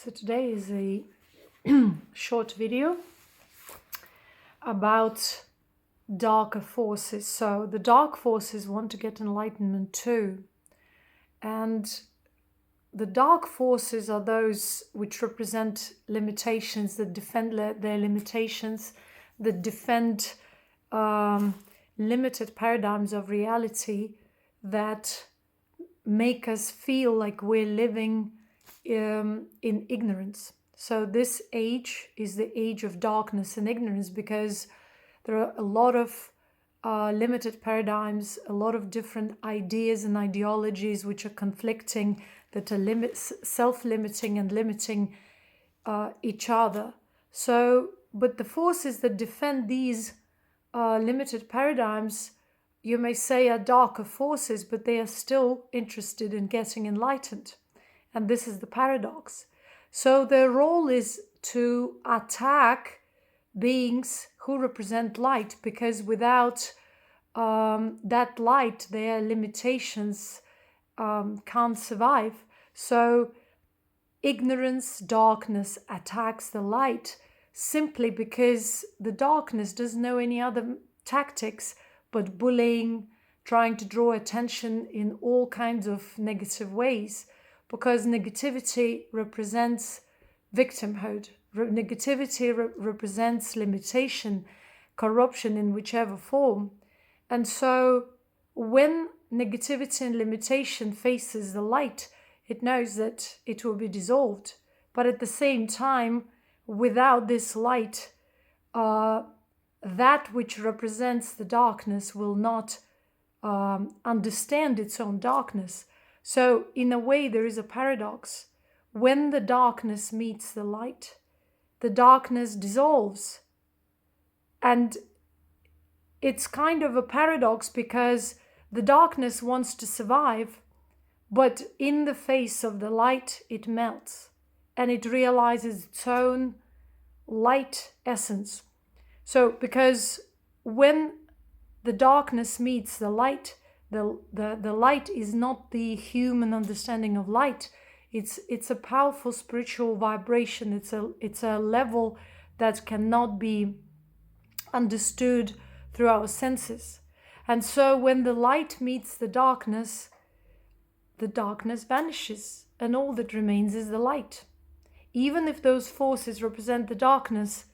So today is a short video about darker forces. So the dark forces want to get enlightenment too. And the dark forces are those which represent limitations, that defend their limitations, that defend limited paradigms of reality, that make us feel like we're living in ignorance. So this age is the age of darkness and ignorance, because there are a lot of limited paradigms, a lot of different ideas and ideologies which are conflicting, that are self-limiting and limiting each other. So, but the forces that defend these limited paradigms, you may say, are darker forces, but they are still interested in getting enlightened. And this is the paradox. So their role is to attack beings who represent light, because without that light, their limitations can't survive. So ignorance, darkness attacks the light simply because the darkness doesn't know any other tactics but bullying, trying to draw attention in all kinds of negative ways, because negativity represents victimhood. Negativity represents limitation, corruption in whichever form. And so when negativity and limitation faces the light, it knows that it will be dissolved. But at the same time, without this light, that which represents the darkness will not understand its own darkness. So in a way, there is a paradox. When the darkness meets the light, the darkness dissolves. And it's kind of a paradox, because the darkness wants to survive, but in the face of the light, it melts and it realizes its own light essence. So because when the darkness meets the light, the light is not the human understanding of light. It's a powerful spiritual vibration. It's a level that cannot be understood through our senses. And so when the light meets the darkness vanishes, and all that remains is the light. Even if those forces represent the darkness,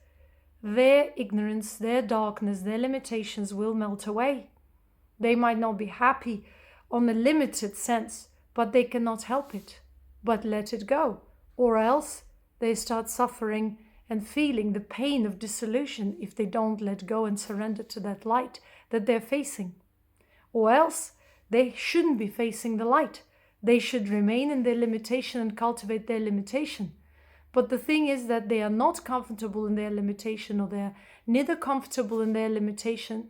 their ignorance, their darkness, their limitations will melt away. They might not be happy on a limited sense, but they cannot help it, but let it go. Or else they start suffering and feeling the pain of dissolution if they don't let go and surrender to that light that they're facing. Or else they shouldn't be facing the light. They should remain in their limitation and cultivate their limitation. But the thing is that they are not comfortable in their limitation, or they're neither comfortable in their limitation,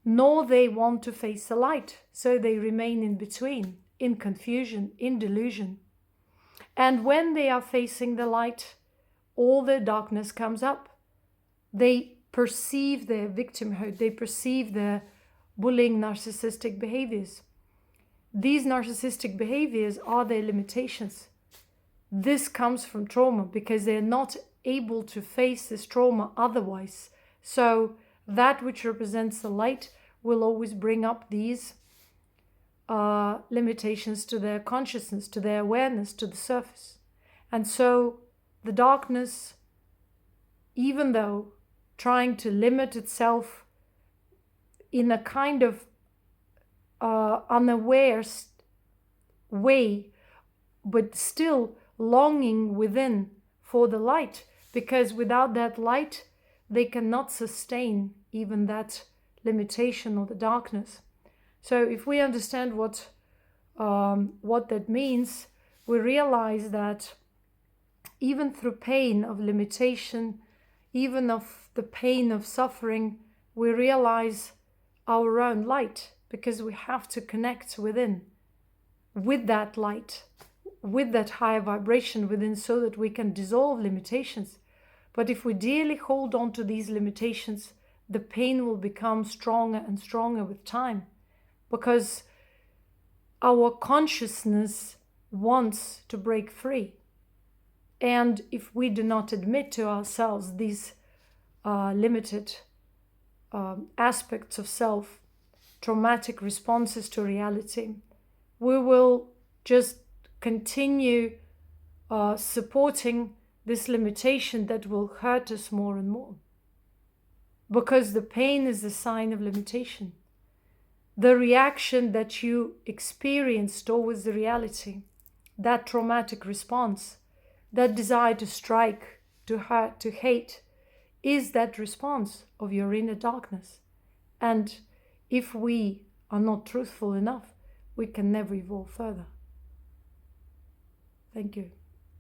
nor they want to face the light. So they remain in between, in confusion, in delusion. And when they are facing the light, all their darkness comes up. They perceive their victimhood. They perceive their bullying, narcissistic behaviors. These narcissistic behaviors are their limitations. This comes from trauma, because they're not able to face this trauma otherwise. So that which represents the light will always bring up these limitations to their consciousness, to their awareness, to the surface. And so the darkness, even though trying to limit itself in a kind of unaware way, but still longing within for the light, because without that light, they cannot sustain even that limitation or the darkness. So if we understand what that means, we realize that even through pain of limitation, even of the pain of suffering, we realize our own light, because we have to connect within with that light, with that higher vibration within, so that we can dissolve limitations. But if we dearly hold on to these limitations, the pain will become stronger and stronger with time, because our consciousness wants to break free. And if we do not admit to ourselves these limited aspects of self, traumatic responses to reality, we will just continue supporting this limitation that will hurt us more and more. Because the pain is a sign of limitation. The reaction that you experienced towards the reality, that traumatic response, that desire to strike, to hurt, to hate, is that response of your inner darkness. And if we are not truthful enough, we can never evolve further. Thank you.